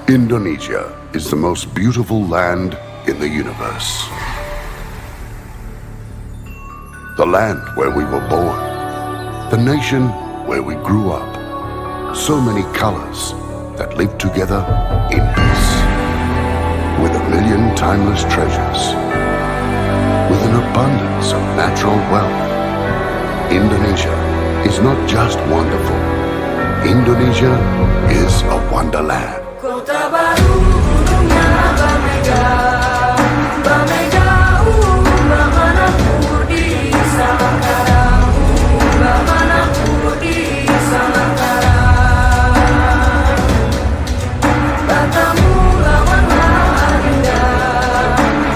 Indonesia is the most beautiful land in the universe. The land where we were born. The nation where we grew up. So many colors that live together in peace. With a million timeless treasures. With an abundance of natural wealth. Indonesia is not just wonderful. Indonesia is a wonderland. Kota baru gunungnya Bamega, Bamega, Bamanaku di Samangkara, Bamanaku di Samangkara. Batamu lawanlah Adinda,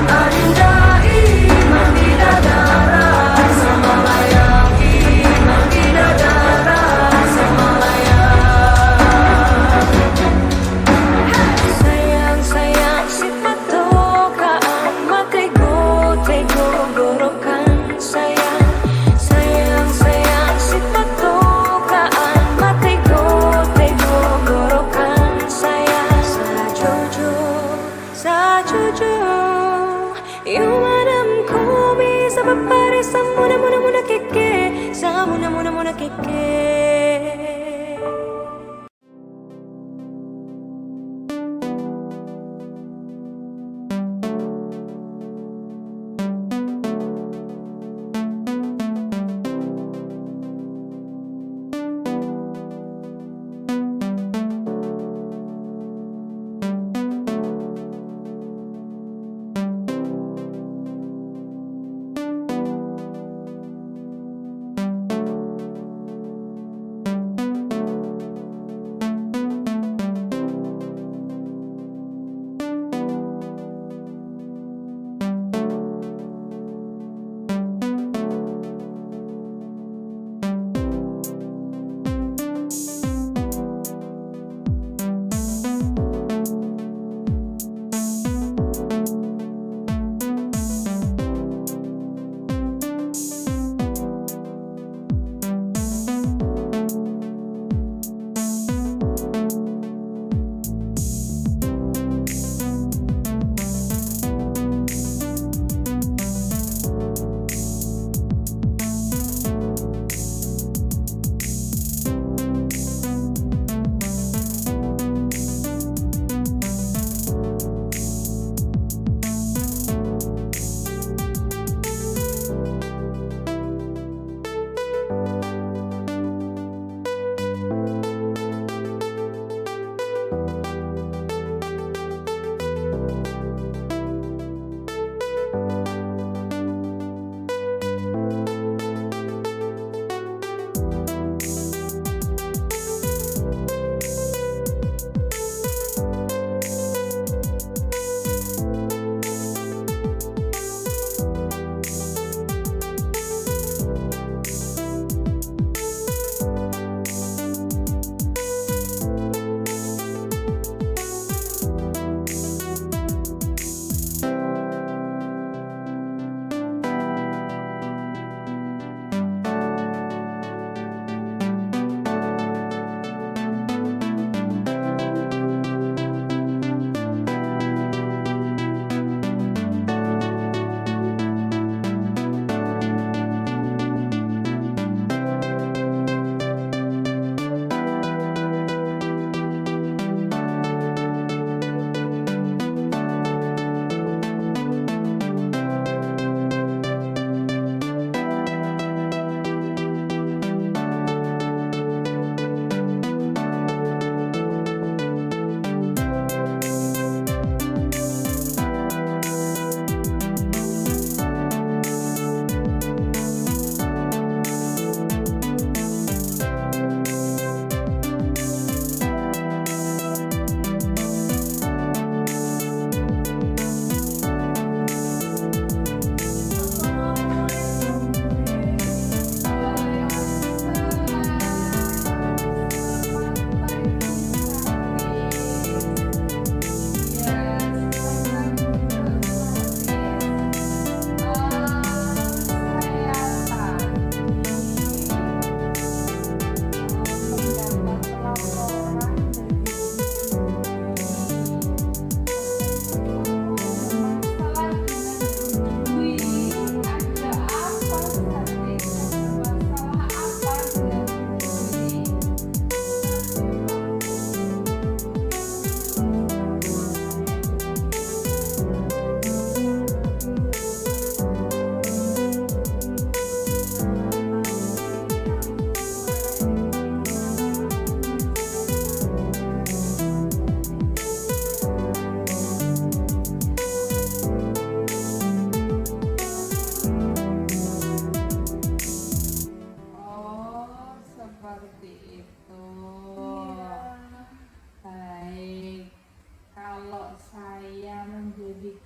Adinda iman di dadara, Samalaya iman di dadara, Samalaya. Sayang, sayang, si patokaan, matego, tego, gorokan. Sayang, sayang, sayang, si patokaan, matego, tego, gorokan. Sayang, sajojo, yung madam ko bisa papare sa muna keke, sa muna keke.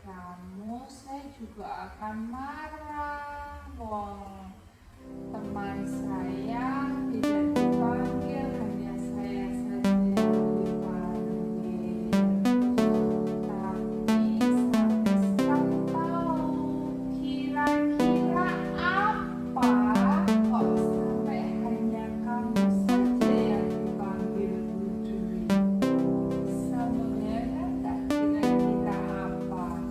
kamu, saya juga akan marah. Wong teman saya tidak dipanggil, hanya saya saja yang dipanggil. Tapi sampai sekarang tahu kira-kira apa kok sampai hanya kamu saja yang dipanggil Bu Dwi? Sebenarnya tak kira-kira apa?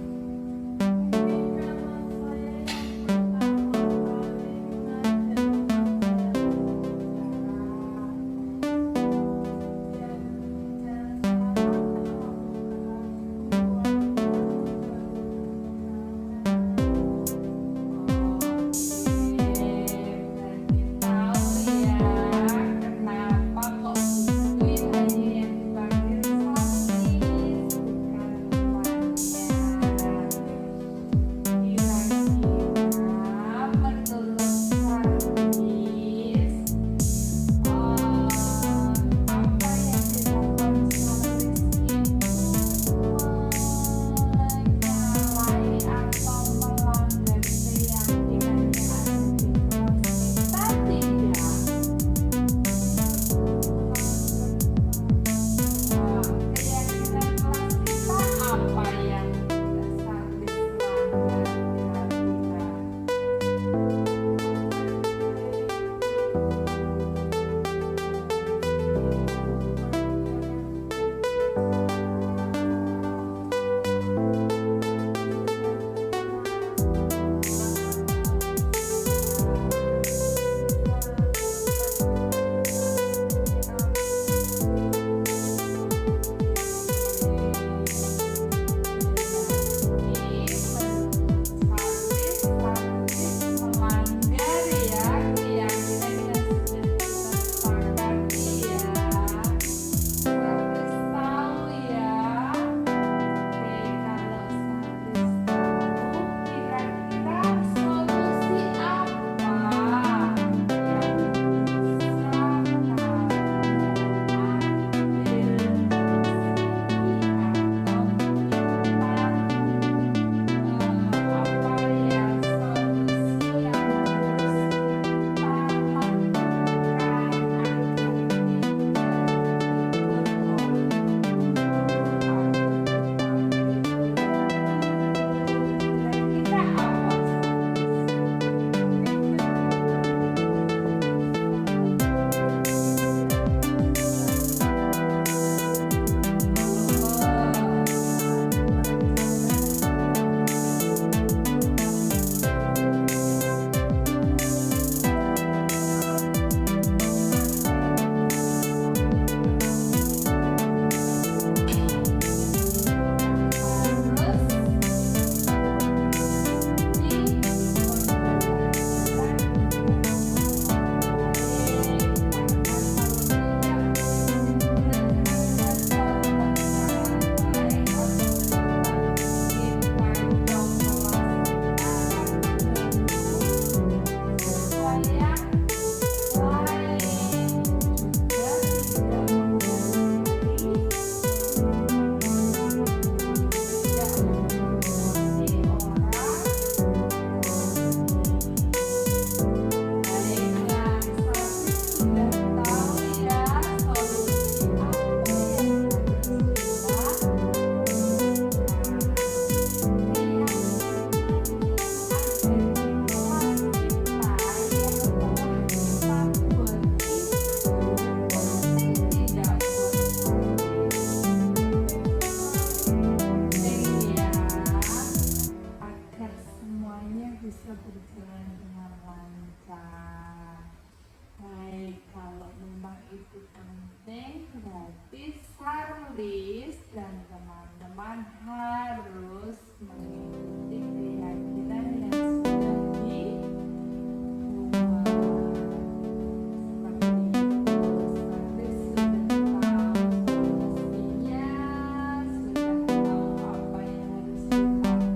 bisa berjalan dengan lancar. Baik, kalau memang itu penting, berarti Sarlis dan teman-teman harus mengikuti keyakinan yang sudah dibuat. Seperti itu, Sarlis sudah tahu solusinya, sudah tahu apa yang harus dilakukan.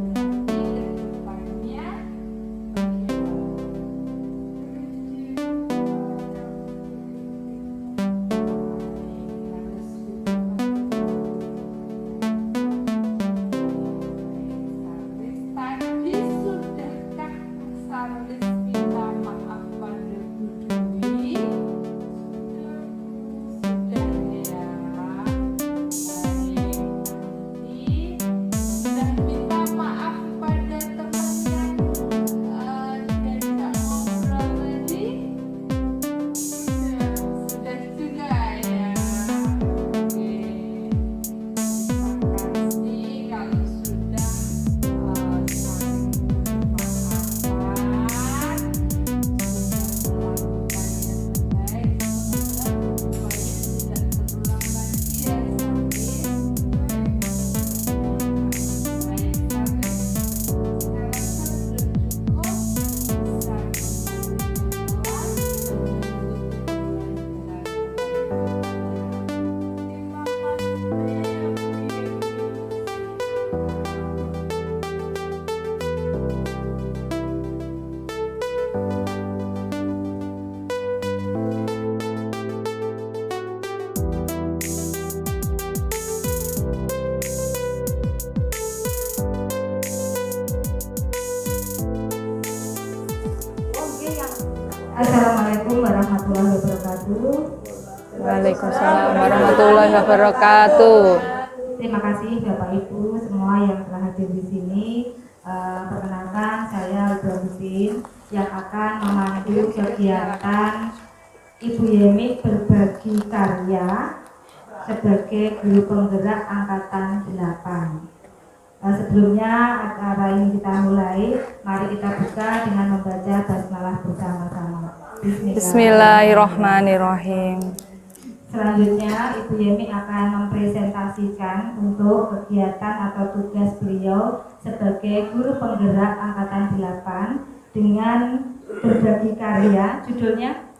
Berarti Assalamualaikum warahmatullahi wabarakatuh. Waalaikumsalam warahmatullahi wabarakatuh. Terima kasih Bapak Ibu semua yang telah hadir di sini. Perkenalkan saya Ibu Agustin yang akan memandu kegiatan Ibu Yemi berbagi karya sebagai guru penggerak angkatan 8. Sebelumnya acara ini kita mulai, mari kita buka dengan membaca basmalah bersama-sama. Bismillahirrahmanirrahim. Selanjutnya Ibu Yemi akan mempresentasikan untuk kegiatan atau tugas beliau sebagai guru penggerak angkatan 8 dengan berbagi karya, judulnya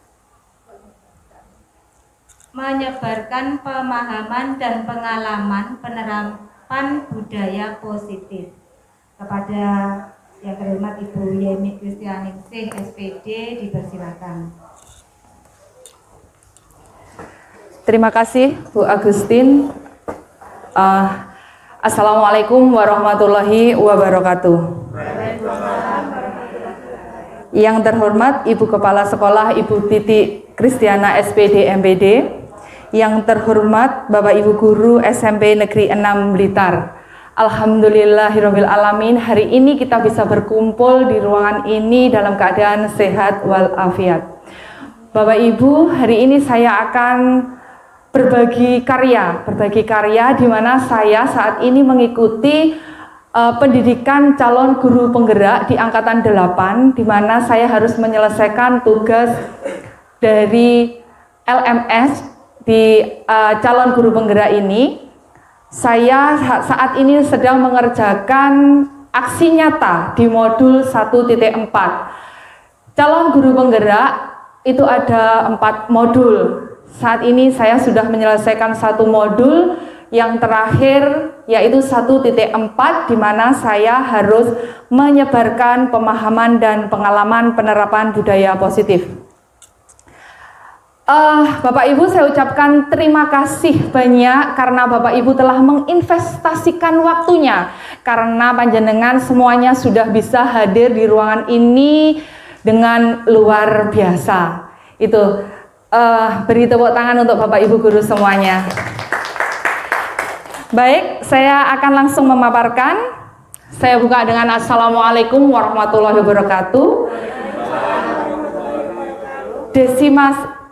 menyebarkan pemahaman dan pengalaman penerapan budaya positif. Kepada yang terhormat Ibu Yemi Kristianingsih SPD dipersilakan. Terima kasih Bu Agustin. Assalamualaikum warahmatullahi wabarakatuh. Yang terhormat Ibu Kepala Sekolah Ibu Titi Kristiana SPD MPD. Yang terhormat Bapak Ibu Guru SMP Negeri 6 Blitar. Alhamdulillahirabbil alamin, hari ini kita bisa berkumpul di ruangan ini dalam keadaan sehat walafiat. Bapak Ibu, hari ini saya akan berbagi karya di mana saya saat ini mengikuti pendidikan calon guru penggerak di angkatan 8, di mana saya harus menyelesaikan tugas dari LMS di calon guru penggerak ini. Saya saat ini sedang mengerjakan aksi nyata di modul 1.4. Calon guru penggerak itu ada 4 modul. Saat ini saya sudah menyelesaikan 1 modul, yang terakhir yaitu 1.4, di mana saya harus menyebarkan pemahaman dan pengalaman penerapan budaya positif. Bapak Ibu, saya ucapkan terima kasih banyak karena Bapak Ibu telah menginvestasikan waktunya, karena panjenengan semuanya sudah bisa hadir di ruangan ini dengan luar biasa. Itu beri tepuk tangan untuk Bapak Ibu guru semuanya. Baik, saya akan langsung memaparkan. Saya buka dengan Assalamualaikum warahmatullahi wabarakatuh.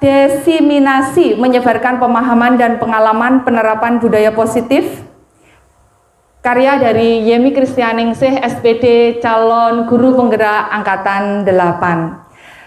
Desiminasi menyebarkan pemahaman dan pengalaman penerapan budaya positif. Karya dari Yemi Kristianingsih SPD, calon guru penggerak angkatan 8.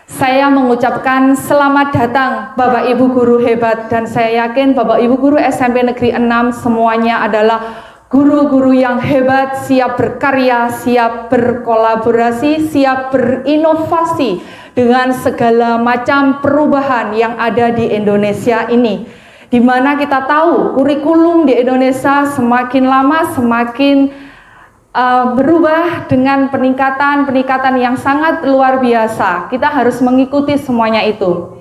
Saya mengucapkan selamat datang Bapak Ibu guru hebat, dan saya yakin Bapak Ibu guru SMP Negeri 6 semuanya adalah guru-guru yang hebat, siap berkarya, siap berkolaborasi, siap berinovasi dengan segala macam perubahan yang ada di Indonesia ini. Di mana kita tahu kurikulum di Indonesia semakin lama semakin berubah dengan peningkatan yang sangat luar biasa. Kita harus mengikuti semuanya itu.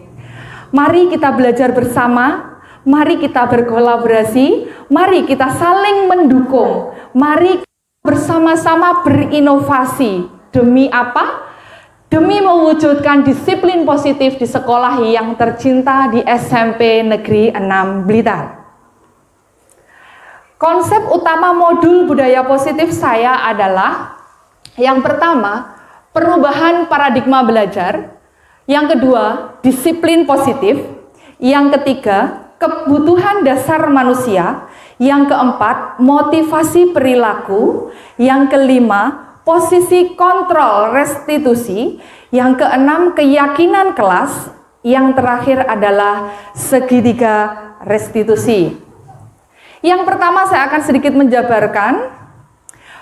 Mari kita belajar bersama, mari kita berkolaborasi, mari kita saling mendukung, mari bersama-sama berinovasi. Demi apa? Demi mewujudkan disiplin positif di sekolah yang tercinta di SMP Negeri 6 Blitar. Konsep utama modul budaya positif saya adalah yang pertama, perubahan paradigma belajar, yang kedua, disiplin positif, yang ketiga, kebutuhan dasar manusia, yang keempat, motivasi perilaku, yang kelima, posisi kontrol restitusi, yang keenam, keyakinan kelas, yang terakhir adalah segitiga restitusi. Yang pertama saya akan sedikit menjabarkan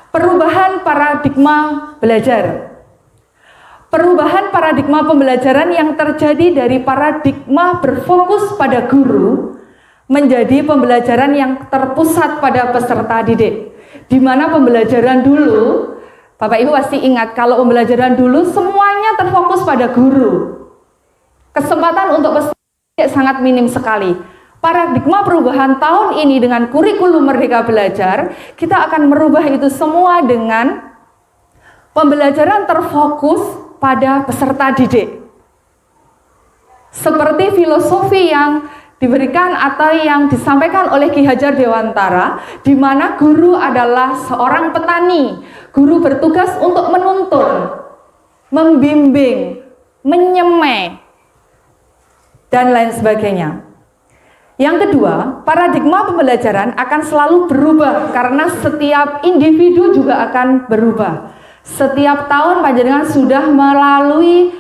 perubahan paradigma belajar. Perubahan paradigma pembelajaran yang terjadi dari paradigma berfokus pada guru menjadi pembelajaran yang terpusat pada peserta didik. Di mana pembelajaran dulu, Bapak Ibu pasti ingat kalau pembelajaran dulu semuanya terfokus pada guru. Kesempatan untuk peserta didik sangat minim sekali. Paradigma perubahan tahun ini dengan kurikulum Merdeka Belajar, kita akan merubah itu semua dengan pembelajaran terfokus pada peserta didik. seperti filosofi yang diberikan atau yang disampaikan oleh Ki Hajar Dewantara, di mana guru adalah seorang petani. Guru bertugas untuk menuntun, membimbing, menyemai, dan lain sebagainya. Yang kedua, paradigma pembelajaran akan selalu berubah karena setiap individu juga akan berubah. Setiap tahun panjenengan sudah melalui,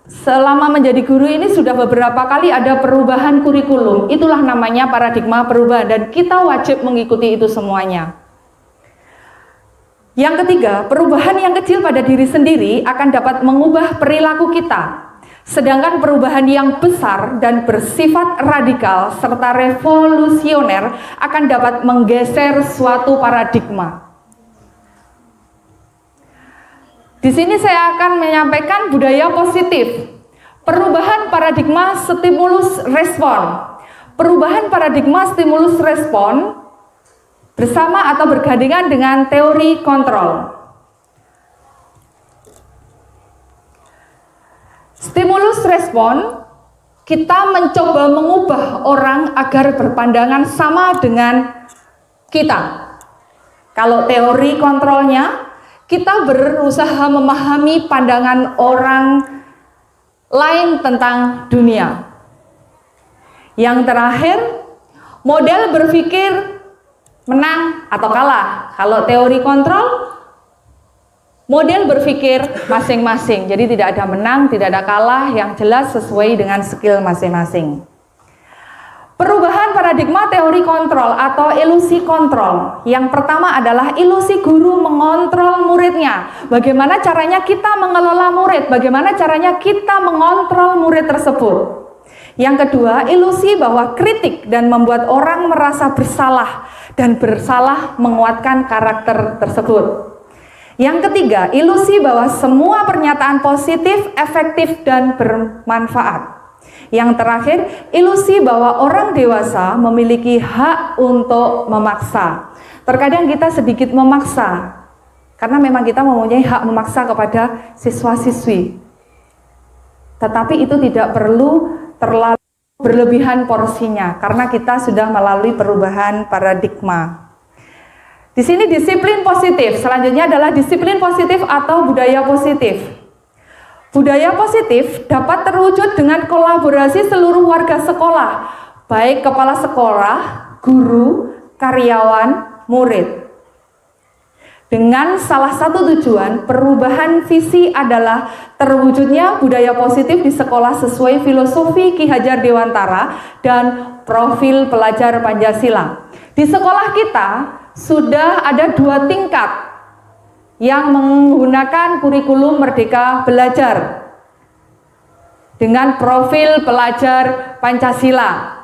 selama menjadi guru ini sudah beberapa kali ada perubahan kurikulum. Itulah namanya paradigma perubahan dan kita wajib mengikuti itu semuanya. Yang ketiga, perubahan yang kecil pada diri sendiri akan dapat mengubah perilaku kita. Sedangkan perubahan yang besar dan bersifat radikal serta revolusioner akan dapat menggeser suatu paradigma. Di sini saya akan menyampaikan budaya positif. Perubahan paradigma stimulus respon. Perubahan paradigma stimulus respon bersama atau bergandengan dengan teori kontrol. Stimulus respon, kita mencoba mengubah orang agar berpandangan sama dengan kita. Kalau teori kontrolnya, kita berusaha memahami pandangan orang lain tentang dunia. Yang terakhir, model berpikir menang atau kalah. Kalau teori kontrol, model berpikir masing-masing. Jadi tidak ada menang, tidak ada kalah, yang jelas sesuai dengan skill masing-masing. Perubahan paradigma teori kontrol atau ilusi kontrol. Yang pertama adalah ilusi guru mengontrol muridnya. Bagaimana caranya kita mengelola murid? Bagaimana caranya kita mengontrol murid tersebut? Yang kedua, ilusi bahwa kritik dan membuat orang merasa bersalah dan bersalah menguatkan karakter tersebut. Yang ketiga, ilusi bahwa semua pernyataan positif, efektif, dan bermanfaat. Yang terakhir, ilusi bahwa orang dewasa memiliki hak untuk memaksa. Terkadang kita sedikit memaksa, karena memang kita mempunyai hak memaksa kepada siswa-siswi. Tetapi itu tidak perlu terlalu berlebihan porsinya, karena kita sudah melalui perubahan paradigma. Di sini disiplin positif, selanjutnya adalah disiplin positif atau budaya positif. Budaya positif dapat terwujud dengan kolaborasi seluruh warga sekolah, baik kepala sekolah, guru, karyawan, murid. Dengan salah satu tujuan, perubahan visi adalah terwujudnya budaya positif di sekolah sesuai filosofi Ki Hajar Dewantara dan profil pelajar Pancasila. Di sekolah kita sudah ada 2 tingkat yang menggunakan kurikulum Merdeka Belajar dengan profil pelajar Pancasila.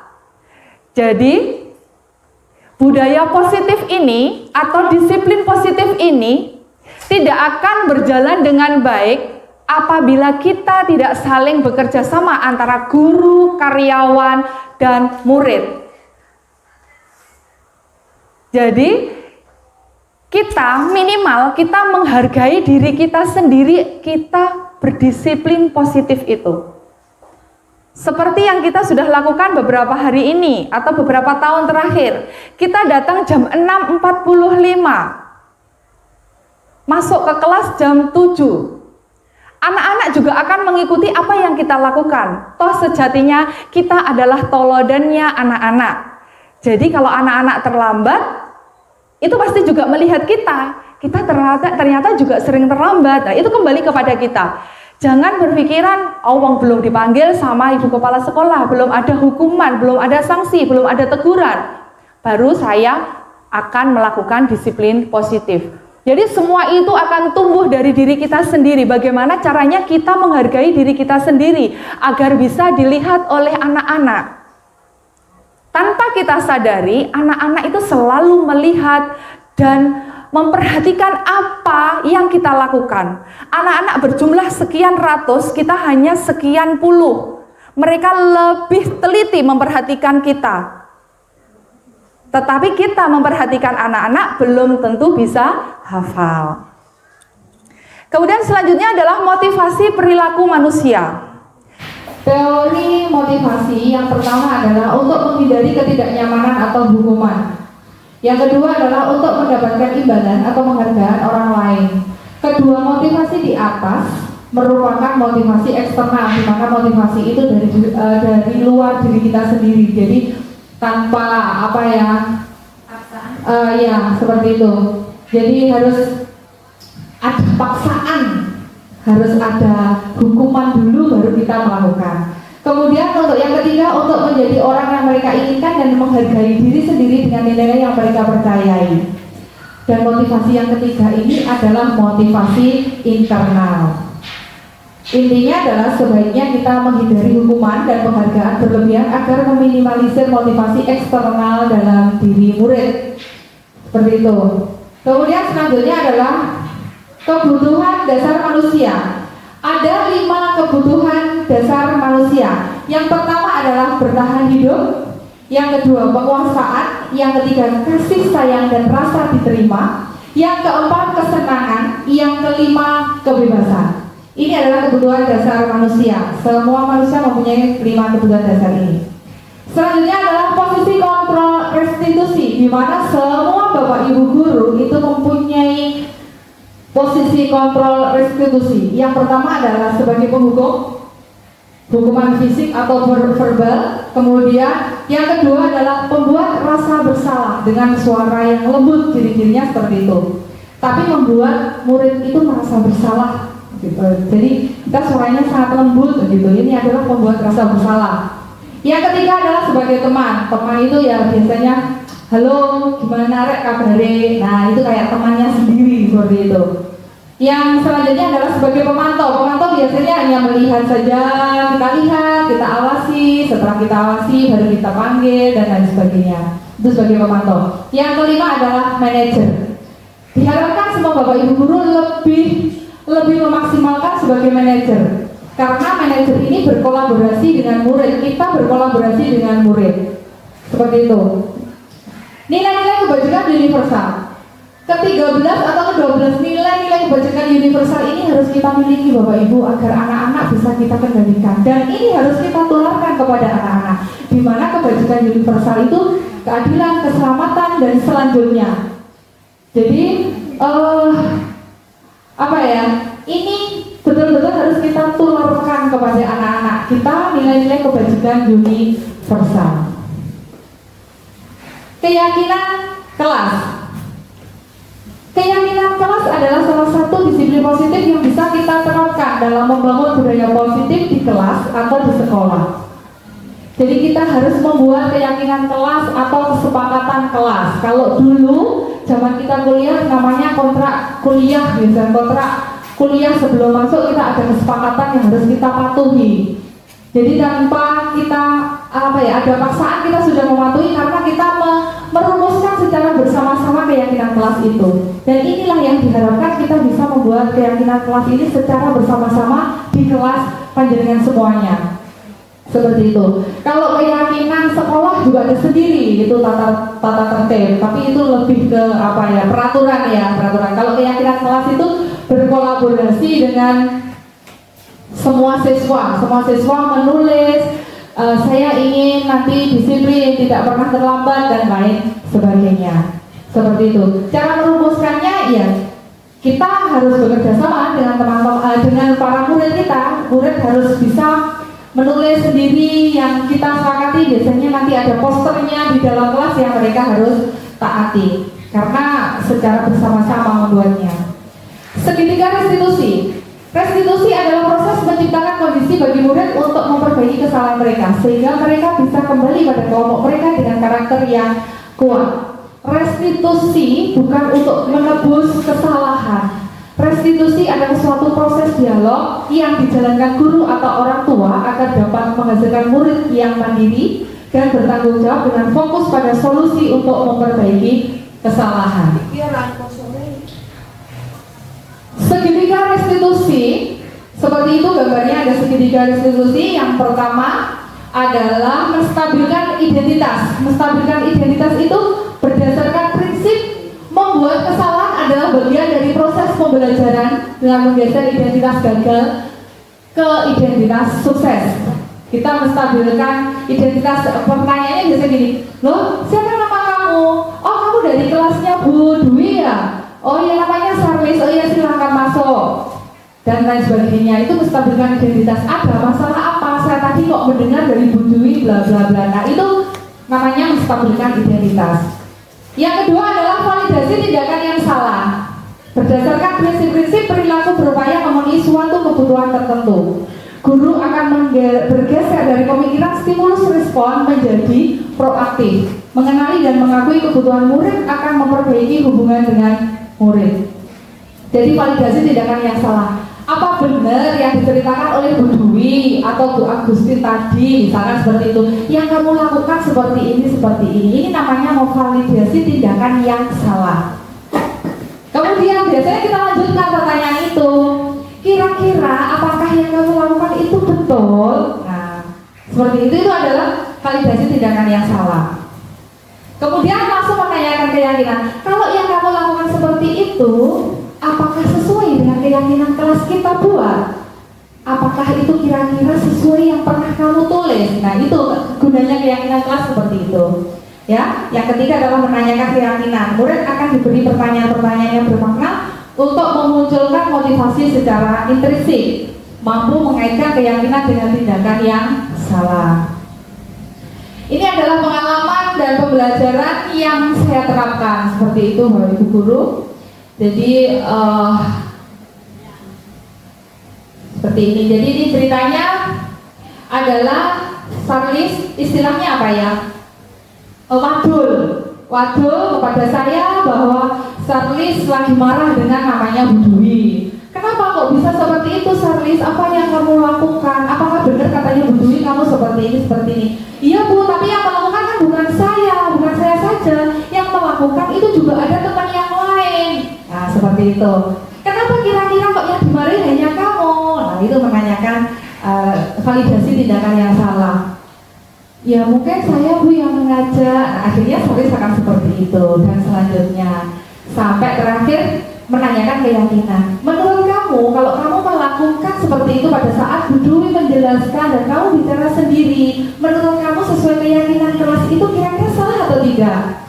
Jadi, budaya positif ini atau disiplin positif ini tidak akan berjalan dengan baik apabila kita tidak saling bekerja sama antara guru, karyawan, dan murid. Jadi, kita minimal kita menghargai diri kita sendiri, kita berdisiplin positif itu. Seperti yang kita sudah lakukan beberapa hari ini atau beberapa tahun terakhir. Kita datang jam 6.45. Masuk ke kelas jam 7. Anak-anak juga akan mengikuti apa yang kita lakukan. Toh sejatinya kita adalah teladannya anak-anak. Jadi kalau anak-anak terlambat, itu pasti juga melihat kita ternyata juga sering terlambat. Nah, itu kembali kepada kita. Jangan berpikiran, oh belum dipanggil sama ibu kepala sekolah, belum ada hukuman, belum ada sanksi, belum ada teguran, baru saya akan melakukan disiplin positif. Jadi semua itu akan tumbuh dari diri kita sendiri. Bagaimana caranya kita menghargai diri kita sendiri agar bisa dilihat oleh anak-anak. Tanpa kita sadari, anak-anak itu selalu melihat dan memperhatikan apa yang kita lakukan. Anak-anak berjumlah sekian ratus, kita hanya sekian puluh. Mereka lebih teliti memperhatikan kita. Tetapi kita memperhatikan anak-anak belum tentu bisa hafal. Kemudian selanjutnya adalah motivasi perilaku manusia. Teori motivasi yang pertama adalah untuk menghindari ketidaknyamanan atau hukuman. Yang kedua adalah untuk mendapatkan imbalan atau penghargaan orang lain. Kedua motivasi di atas merupakan motivasi eksternal, di mana motivasi itu dari luar diri kita sendiri. Jadi tanpa ya seperti itu. Jadi harus ada paksaan, harus ada hukuman dulu baru kita melakukan. Kemudian untuk yang ketiga, untuk menjadi orang yang mereka inginkan dan menghargai diri sendiri dengan nilai yang mereka percayai. Dan motivasi yang ketiga ini adalah motivasi internal. Intinya adalah sebaiknya kita menghindari hukuman dan penghargaan berlebihan agar meminimalisir motivasi eksternal dalam diri murid. Seperti itu. Kemudian selanjutnya adalah kebutuhan dasar manusia. Ada 5 kebutuhan dasar manusia. Yang pertama adalah bertahan hidup, yang kedua penguasaan, yang ketiga kasih sayang dan rasa diterima, yang keempat kesenangan, yang kelima kebebasan. Ini adalah kebutuhan dasar manusia. Semua manusia mempunyai 5 kebutuhan dasar ini. Selanjutnya adalah posisi kontrol restitusi, di mana semua bapak ibu guru itu mempunyai posisi kontrol restitusi. Yang pertama adalah sebagai penghukum, hukuman fisik atau verbal. Kemudian yang kedua adalah pembuat rasa bersalah dengan suara yang lembut, ciri-cirinya seperti itu. Tapi membuat murid itu merasa bersalah gitu. Jadi kita suaranya sangat lembut gitu. Ini adalah pembuat rasa bersalah. Yang ketiga adalah sebagai teman. Teman itu ya biasanya, halo, gimana rek kabare? Nah, itu kayak temannya sendiri seperti itu. Yang selanjutnya adalah sebagai pemantau. Pemantau biasanya hanya melihat saja, kita lihat, kita awasi, setelah kita awasi baru kita panggil dan lain sebagainya. Itu sebagai pemantau. Yang kelima adalah manajer. Diharapkan semua bapak ibu guru lebih memaksimalkan sebagai manajer. Karena manajer ini berkolaborasi dengan murid, kita berkolaborasi dengan murid. Seperti itu. Nilai-nilai kebajikan universal. Ke-13 atau ke-12 nilai-nilai kebajikan universal ini harus kita miliki Bapak Ibu agar anak-anak bisa kita kendalikan. Dan ini harus kita tularkan kepada anak-anak. Di mana kebajikan universal itu keadilan, keselamatan, dan selanjutnya. Jadi ini betul-betul harus kita tularkan kepada anak-anak kita nilai-nilai kebajikan universal. Keyakinan kelas. Keyakinan kelas adalah salah satu disiplin positif yang bisa kita terapkan dalam membangun budaya positif di kelas atau di sekolah. Jadi kita harus membuat keyakinan kelas atau kesepakatan kelas. Kalau dulu zaman kita kuliah namanya kontrak kuliah, biasanya kontrak kuliah sebelum masuk kita ada kesepakatan yang harus kita patuhi. Jadi tanpa kita ada paksaan kita sudah mematuhi karena kita merumuskan secara bersama-sama keyakinan kelas itu. Dan inilah yang diharapkan kita bisa membuat keyakinan kelas ini secara bersama-sama di kelas panjenengan semuanya. Seperti itu. Kalau keyakinan sekolah juga ada sendiri, itu tata tertib. Tapi itu lebih ke peraturan. Kalau keyakinan kelas itu berkolaborasi dengan semua siswa. Semua siswa menulis, saya ingin nanti disiplin, tidak pernah terlambat dan lain sebagainya. Seperti itu. Cara merumuskannya ya kita harus bekerja sama dengan teman-teman, dengan para murid kita. Murid harus bisa menulis sendiri yang kita sepakati. Biasanya nanti ada posternya di dalam kelas yang mereka harus taati karena secara bersama-sama membuatnya. Segitiga restitusi. Restitusi adalah proses menciptakan kondisi bagi murid untuk memperbaiki kesalahan mereka sehingga mereka bisa kembali pada kelompok mereka dengan karakter yang kuat. Restitusi bukan untuk menebus kesalahan. Restitusi adalah suatu proses dialog yang dijalankan guru atau orang tua agar dapat menghasilkan murid yang mandiri dan bertanggung jawab dengan fokus pada solusi untuk memperbaiki kesalahan. Segitiga restitusi, seperti itu gambarnya ada segitiga restitusi. Yang pertama adalah menstabilkan identitas. Menstabilkan identitas itu berdasarkan prinsip membuat kesalahan adalah bagian dari proses pembelajaran dengan menggeser identitas gagal ke identitas sukses. Kita menstabilkan identitas. Pertanyaannya biasa gini, loh siapa nama kamu? Oh kamu dari kelasnya Bu Dwi ya? Oh ya namanya Sarlis, oh ya silahkan masuk. Dan lain sebagainya, itu menstabilkan identitas. Ada masalah apa? Saya tadi kok mendengar dari Bu Dwi bla bla bla. Nah itu namanya menstabilkan identitas. Yang kedua adalah validasi tindakan yang salah. Berdasarkan prinsip-prinsip perilaku berupaya memenuhi suatu kebutuhan tertentu. Guru akan bergeser dari pemikiran stimulus respon menjadi proaktif. Mengenali dan mengakui kebutuhan murid akan memperbaiki hubungan dengan murid. Jadi validasi tindakan yang salah. Apa benar yang diceritakan oleh Bu Dwi atau Bu Agustin tadi, misalkan seperti itu, yang kamu lakukan seperti ini, seperti ini. Ini namanya memvalidasi tindakan yang salah. Kemudian biasanya kita lanjutkan pertanyaan itu. Kira-kira apakah yang kamu lakukan itu betul? Nah, seperti itu adalah validasi tindakan yang salah. Kemudian langsung menanyakan keyakinan. Kalau yang kamu lakukan seperti itu, apakah sesuai dengan keyakinan kelas kita buat? Apakah itu kira-kira sesuai yang pernah kamu tulis? Nah, itu gunanya keyakinan kelas seperti itu. Ya, yang ketiga adalah menanyakan keyakinan. Murid akan diberi pertanyaan-pertanyaan yang bermakna untuk memunculkan motivasi secara intrinsik, mampu mengaitkan keyakinan dengan tindakan yang salah. Ini adalah pengalaman dan pembelajaran yang saya terapkan seperti itu, Bapak Ibu Guru. Jadi seperti ini. Jadi ini ceritanya adalah Sarlis, istilahnya apa ya? Wadul kepada saya bahwa Sarlis lagi marah dengan namanya Bu Dwi. Kenapa kok bisa seperti itu Sarlis? Apa yang kamu lakukan? Apakah benar katanya Bu Dwi kamu seperti ini, seperti ini? Iya Bu, tapi yang melakukan kan bukan saya saja. Yang melakukan itu juga ada teman yang lain. Nah seperti itu. Kenapa kira-kira kok yang dimarahi hanya kamu? Nah itu menanyakan validasi tindakan yang salah. Ya mungkin saya Bu yang mengajak. Nah, akhirnya Sarlis akan seperti itu. Dan selanjutnya sampai terakhir menanyakan keyakinan. Menurut kamu, kalau kamu melakukan seperti itu pada saat Bu Dwi menjelaskan dan kamu bicara sendiri, menurut kamu sesuai keyakinan kelas itu kira-kira salah atau tidak?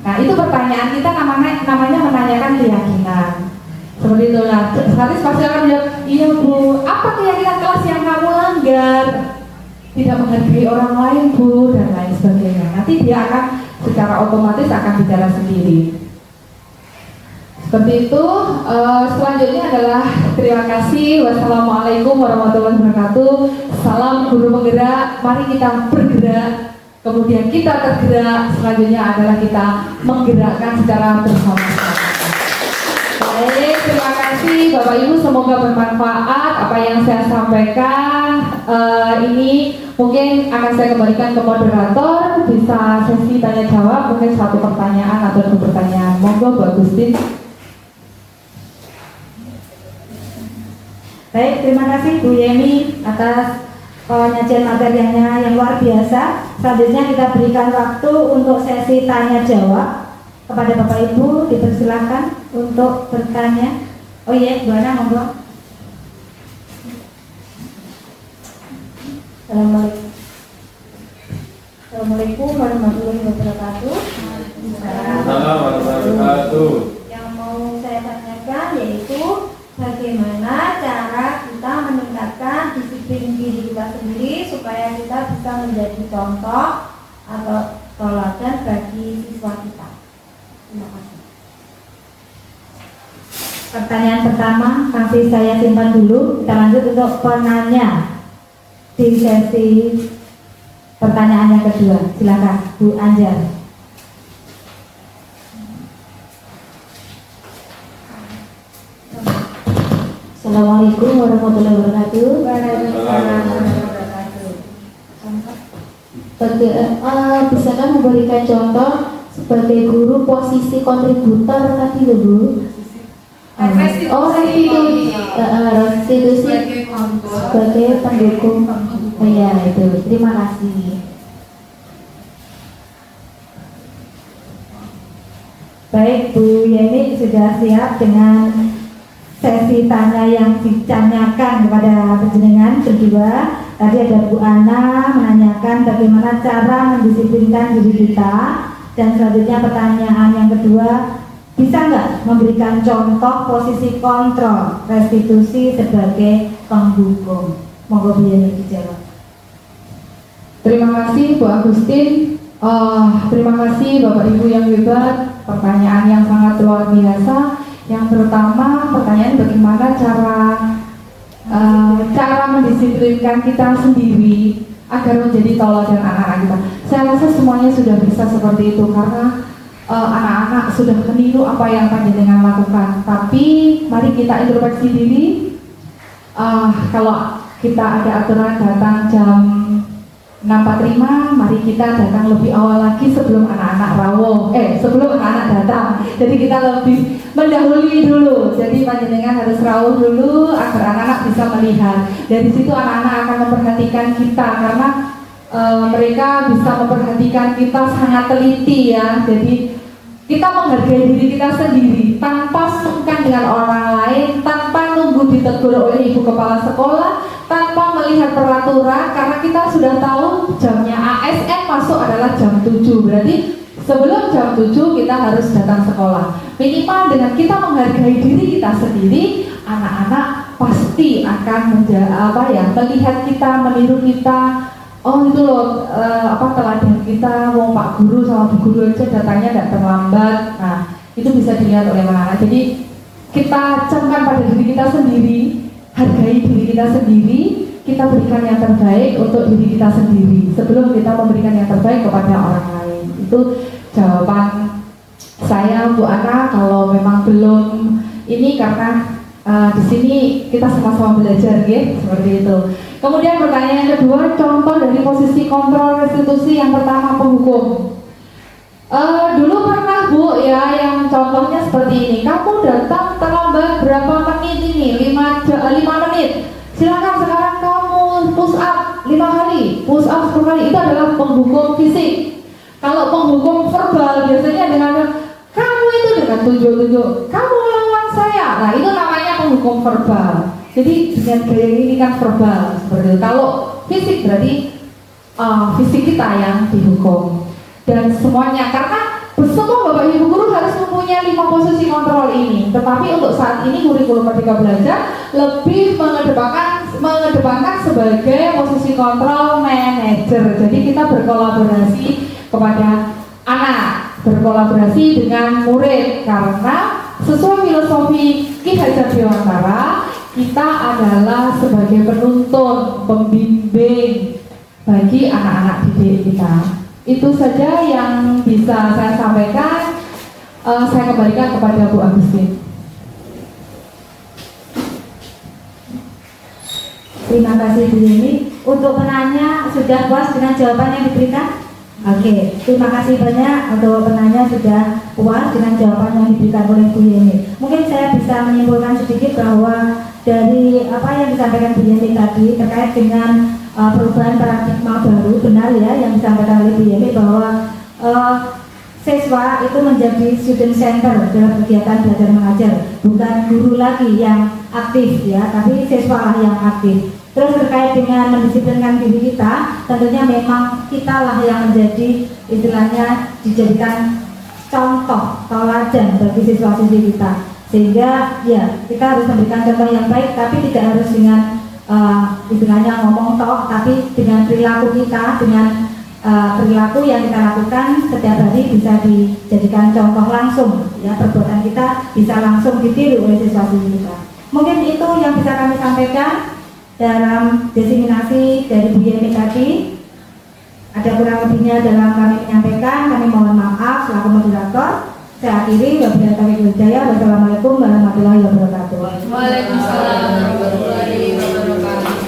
Nah itu pertanyaan kita, namanya menanyakan keyakinan. Seperti itu lah. Sarlis pasti akan bilang, iya Bu, apa keyakinan kelas yang kamu langgar? Tidak menghargai orang lain Bu, dan lain sebagainya. Nanti dia akan secara otomatis akan bicara sendiri. Seperti itu. Selanjutnya adalah terima kasih. Wassalamualaikum warahmatullahi wabarakatuh. Salam guru penggerak. Mari kita bergerak, kemudian kita tergerak. Selanjutnya adalah kita menggerakkan secara bersama-sama. Baik, terima kasih Bapak Ibu, semoga bermanfaat apa yang saya sampaikan. Ini mungkin akan saya kembalikan ke moderator, bisa sesi tanya jawab, mungkin satu pertanyaan atau dua pertanyaan. Monggo Bu Agustin. Baik, terima kasih Bu Yeni atas penyajian materialnya yang luar biasa. Selanjutnya kita berikan waktu untuk sesi tanya jawab. Kepada Bapak Ibu dipersilakan untuk bertanya. Oh iya, Bu Ana, monggo. Assalamualaikum warahmatullahi wabarakatuh. Assalamualaikum. Yang mau saya tanyakan yaitu bagaimana cara kita meningkatkan disiplin diri kita sendiri supaya kita bisa menjadi contoh atau teladan bagi siswa kita. Terima kasih. Pertanyaan pertama kasih saya simpan dulu. Kita lanjut untuk penanya di sesi pertanyaan yang kedua. Silakan Bu Anjar. Assalamualaikum warahmatullahi wabarakatuh. Waalaikumsalam. Bisakah memberikan contoh sebagai guru posisi kontributor tadi loh Bu? Restitusi sebagai pendukung. Oh ya itu. Terima kasih. Baik Bu Yeni sudah siap dengan sesi tanya yang ditanyakan kepada penjenengan berdua. Tadi ada Bu Ana menanyakan bagaimana cara mendisiplinkan diri kita, dan selanjutnya pertanyaan yang kedua, bisa nggak memberikan contoh posisi kontrol restitusi sebagai penghukum? Monggo Bu Yeni dijawab. Terima kasih Bu Agustin. Terima kasih Bapak Ibu yang hebat. Pertanyaan yang sangat luar biasa. Yang pertama, pertanyaan bagaimana cara mendisiplinkan kita sendiri agar menjadi teladan anak-anak kita. Saya rasa semuanya sudah bisa seperti itu karena anak-anak sudah meniru apa yang panjenengan lakukan. Tapi mari kita introspeksi diri. Kalau kita ada aturan datang jam 6.45, mari kita datang lebih awal lagi sebelum anak-anak sebelum anak-anak datang. Jadi kita lebih mendahului dulu. Jadi panjenengan harus rawuh dulu agar anak-anak bisa melihat. Dari situ anak-anak akan memperhatikan kita karena mereka bisa memperhatikan kita sangat teliti ya. Jadi kita menghargai diri kita sendiri tanpa sungkan dengan orang lain, tanpa nunggu ditegur oleh ibu kepala sekolah, tanpa melihat peraturan, karena kita sudah tahu jamnya ASN masuk adalah jam 7. Berarti sebelum jam 7 kita harus datang sekolah. Minimal dengan kita menghargai diri kita sendiri, anak-anak pasti akan melihat kita, meniru kita. Oh itu loh, teladan kita, Pak Guru sama Bu Guru aja datanya tidak terlambat. Nah itu bisa dilihat oleh anak-anak. Jadi kita camkan pada diri kita sendiri, hargai diri kita sendiri, kita berikan yang terbaik untuk diri kita sendiri sebelum kita memberikan yang terbaik kepada orang lain. Itu jawaban saya Bu Ana. Kalau memang belum ini karena di sini kita sama-sama belajar ya, seperti itu. Kemudian pertanyaan yang kedua, contoh dari posisi kontrol restitusi. Yang pertama penghukum. Dulu pernah Bu ya yang contohnya seperti ini. Kamu datang terlambat berapa menit ini? 5 menit. Silakan sekarang kamu push up 5 kali, push up 10 kali. Itu adalah penghukum fisik. Kalau penghukum verbal biasanya dengan kamu itu dengan tunjuk-tunjuk, kamu lawan saya. Nah itu namanya penghukum verbal. Jadi dengan gaya ini kan verbal seperti itu. Kalau fisik berarti fisik kita yang dihukum. Dan semuanya karena semua Bapak Ibu Guru harus mempunyai 5 posisi kontrol ini. Tetapi untuk saat ini kurikulum Merdeka Belajar lebih mengedepankan sebagai posisi kontrol manajer. Jadi kita berkolaborasi kepada anak, berkolaborasi dengan murid karena sesuai filosofi Ki Hajar Dewantara, kita adalah sebagai penuntun, pembimbing bagi anak-anak didik kita. Itu saja yang bisa saya sampaikan. Saya kembalikan kepada Bu Agustin. Terima kasih Bu Yeni. Untuk penanya sudah puas dengan jawaban yang diberikan? Oke, terima kasih banyak untuk penanya sudah puas dengan jawaban yang diberikan oleh Bu Yeni. Mungkin saya bisa menyimpulkan sedikit bahwa dari apa yang disampaikan Bu Yeni tadi terkait dengan perubahan paradigma baru, benar ya yang disampaikan oleh Bu Yeni bahwa siswa itu menjadi student center dalam kegiatan belajar mengajar, bukan guru lagi yang aktif ya, tapi siswa lah yang aktif. Terus terkait dengan mendisiplinkan diri kita, tentunya memang kita lah yang menjadi istilahnya dijadikan contoh teladan bagi siswa-siswi kita, sehingga ya kita harus memberikan contoh yang baik, tapi tidak harus dengan istilahnya ngomong toh, tapi dengan perilaku kita, dengan perilaku yang kita lakukan setiap hari bisa dijadikan contoh langsung ya, perbuatan kita bisa langsung ditiru oleh siswa-siswi kita. Mungkin itu yang bisa kami sampaikan dalam diseminasi dari Bu Yeni tadi. Ada kurang lebihnya dalam kami menyampaikan, kami mohon maaf selaku moderator. Saya akhiri, wabillahi taufiq wal hidayah. Wassalamualaikum warahmatullahi wabarakatuh. Waalaikumsalam warahmatullahi wabarakatuh.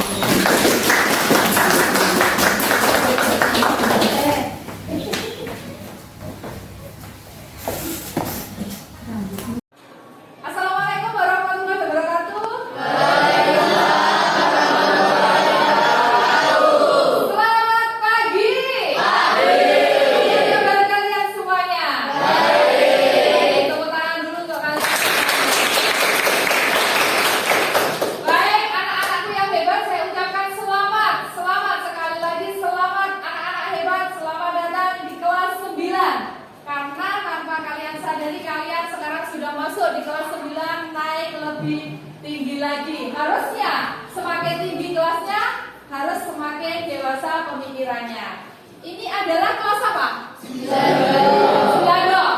Assalamualaikum warahmatullahi wabarakatuh. Selamat pagi. Bagaimana kalian semuanya? Tepuk tangan dulu untuk kalian. lebih tinggi lagi. Harusnya semakin tinggi kelasnya, harus semakin dewasa pemikirannya. Ini adalah kelas apa? 9.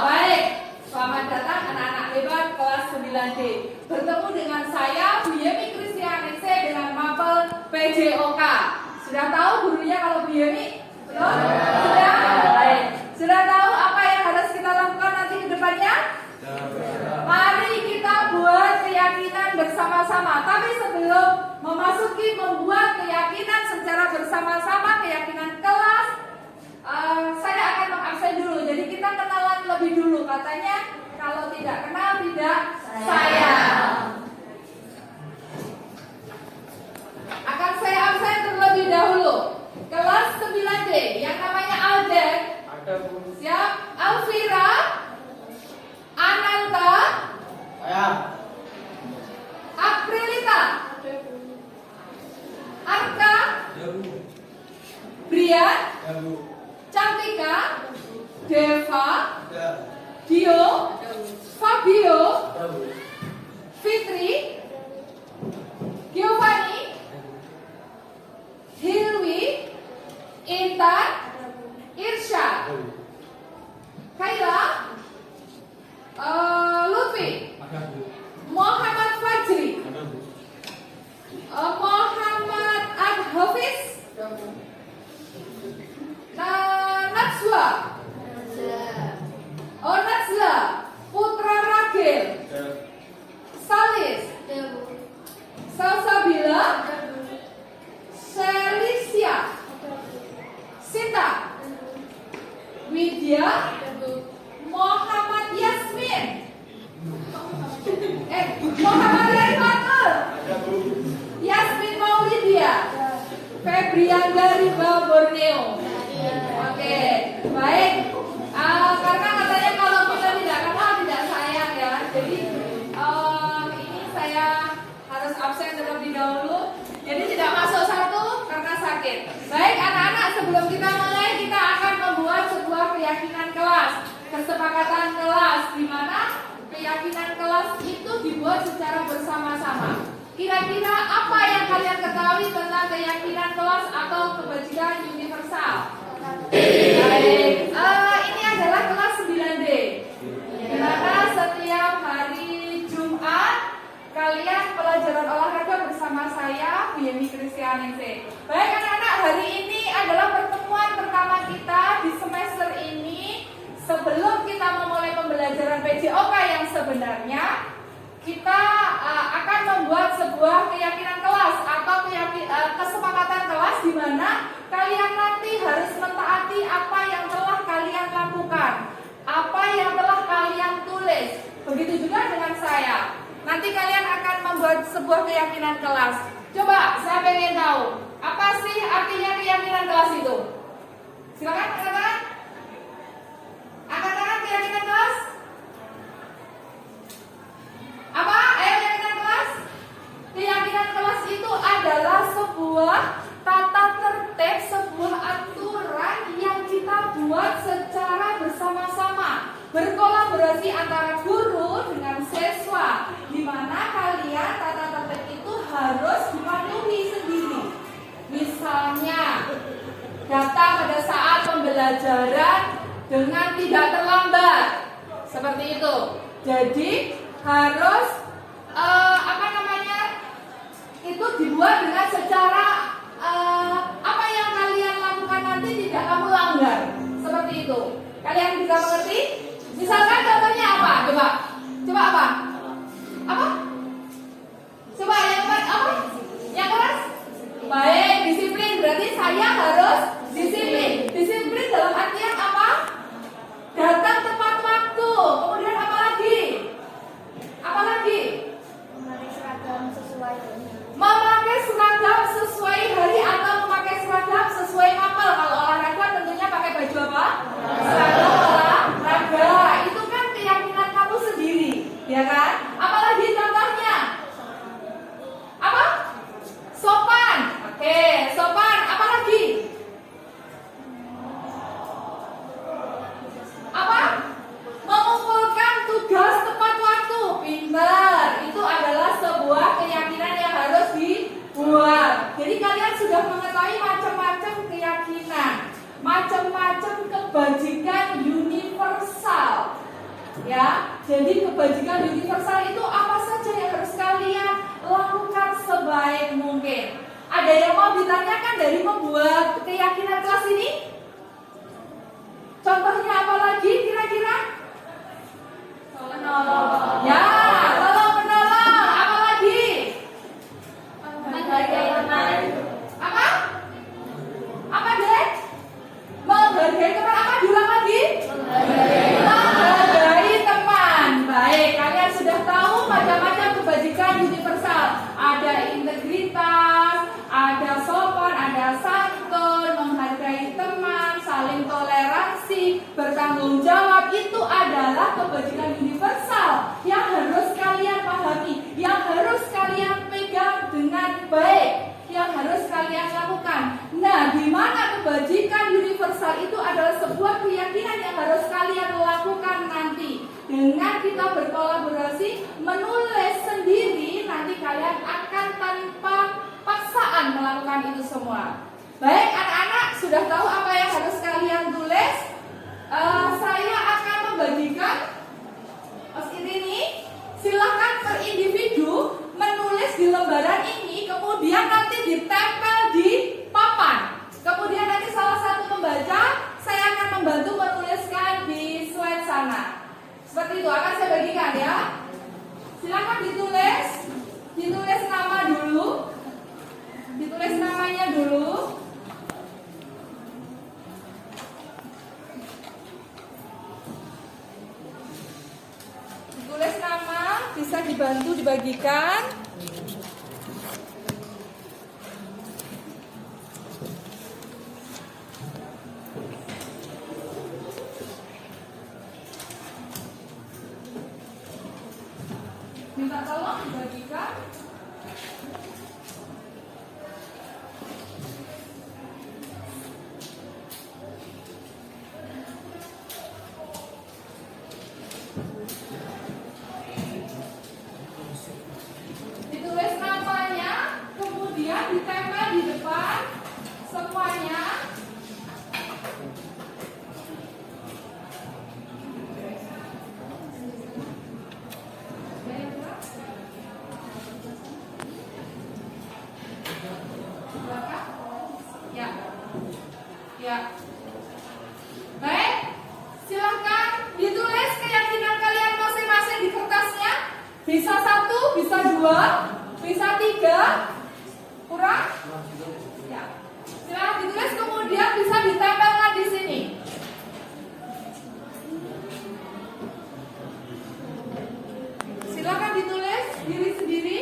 Baik. Selamat datang anak-anak hebat kelas 9D. Bertemu dengan saya, Bu Yemi Kristianingsi dengan mapel PJOK. Sudah tahu gurunya kalau Bu Yemi? Belum? Sudah? Baik. Sudah tahu apa yang harus kita lakukan nanti ke depannya? Mari kita buat keyakinan bersama-sama. Tapi sebelum membuat keyakinan secara bersama-sama, keyakinan kelas, saya akan mengabsen dulu. Jadi kita kenalan lebih dulu. Katanya kalau tidak kenal tidak sayang. Akan saya absen terlebih dahulu. Kelas 9D yang namanya Alden. Siap? Alvira, Ananta, Aprilita, Arka, Brian, Cantika, Deva, Dio, Fabio, Fitri, Giovanni, Hilwi, Intan, Irsyad, Kaila, Lutfi, Muhammad Fajri, Muhammad Hafiz, Najwa, Najla, Putra Ragil, Salis, Salsabila, Selisia, Sinta, Widya, Muhammad Yasmin, Muhammad Raifatul, Yasmin Maulidia, Febrianda Riba Borneo. Oke, baik. Karena katanya kalau kita tidak kenal tidak sayang ya. Jadi ini saya harus absen terlebih dahulu. Jadi tidak masuk satu karena sakit. Baik anak-anak, sebelum kita mulai kita akan membuat sebuah keyakinan kelas, kesepakatan kelas, di mana keyakinan kelas itu dibuat secara bersama-sama. Kira-kira apa yang kalian ketahui tentang keyakinan kelas atau kebajikan universal? Baik, ini adalah kelas 9D, di mana setiap hari Jumat kalian pelajaran olahraga bersama saya, Bu Yemi Kristianingsi. Baik anak-anak, hari ini adalah pertemuan pertama kita di semester ini. Sebelum kita memulai pembelajaran PJOK yang sebenarnya, kita akan membuat sebuah keyakinan kelas atau kesepakatan kelas di mana kalian nanti harus mentaati apa yang telah kalian lakukan, apa yang telah kalian tulis. Begitu juga dengan saya. Nanti kalian akan membuat sebuah keyakinan kelas. Coba, saya pengen tahu, apa sih artinya keyakinan kelas itu? Silakan, katakan. Angkat tangan keyakinan kelas. Apa? Ayo keyakinan kelas. Keyakinan kelas itu adalah sebuah tata tertib, sebuah aturan yang kita buat secara bersama-sama, berkolaborasi antara guru dengan siswa, di mana kalian tata tertib itu harus dipatuhi sendiri. Misalnya, datang pada saat pembelajaran dengan tidak terlambat, seperti itu. Jadi harus itu dibuat dengan secara apa yang kalian lakukan nanti tidak kamu langgar, seperti itu. Kalian bisa mengerti? Misalkan contohnya apa? Coba apa? Apa? Coba yang apa? Yang keras? Baik, disiplin. Berarti saya harus disiplin. Disiplin dalam artian apa? Datang tepat waktu. Kemudian apa lagi? Apa lagi? Memakai seragam sesuai hari atau memakai seragam sesuai mapel. Kalau olahraga tentunya pakai baju apa? Seragam olahraga. Itu kan keyakinan kamu sendiri, ya kan? Apalagi contohnya? Apa? Sopan. Oke, sopan. Apa lagi? Apa? Mengumpulkan tugas tepat waktu. Pintar. Itu adalah kalian sudah mengetahui macam-macam keyakinan, macam-macam kebajikan universal. Ya, jadi kebajikan universal itu apa saja yang harus kalian lakukan sebaik mungkin. Ada yang mau ditanyakan dari membuat keyakinan kelas ini? Contohnya apa lagi kira-kira? Menolong. Ya, tolong menolong. Apa lagi? Menghargai teman. Apa? Apa deh? Menghargai teman. Apa diulang lagi? Menghargai teman. Baik, kalian sudah tahu macam-macam kebajikan universal. Ada integritas, ada sopan, ada santun, menghargai teman, saling toleransi, bertanggung jawab. Itu adalah kebajikan universal yang harus kalian pahami, yang harus kalian pegang dengan baik, yang harus kalian lakukan. Nah, di mana kebajikan universal itu adalah sebuah keyakinan yang harus kalian lakukan nanti. Dengan kita berkolaborasi, menulis sendiri, nanti kalian akan tanpa paksaan melakukan itu semua. Baik, anak-anak sudah tahu apa yang harus kalian tulis. Saya akan membagikan ini. Silakan per individu menulis di lembaran ini, kemudian nanti ditempel di papan. Kemudian nanti salah satu pembaca, saya akan membantu menuliskan di slide sana. Seperti itu akan saya bagikan ya. Silakan ditulis nama dulu, ditulis namanya dulu. Tulis nama, bisa dibantu dibagikan. Minta tolong dibagikan. Ditulis namanya, kemudian ditempel di depan semuanya. Ya. Baik, silakan ditulis keyakinan kalian masing-masing di kertasnya. Bisa 1, bisa 2, bisa 3. Kurang? Ya. Silakan ditulis, kemudian bisa ditempelkan di sini. Silakan ditulis diri sendiri.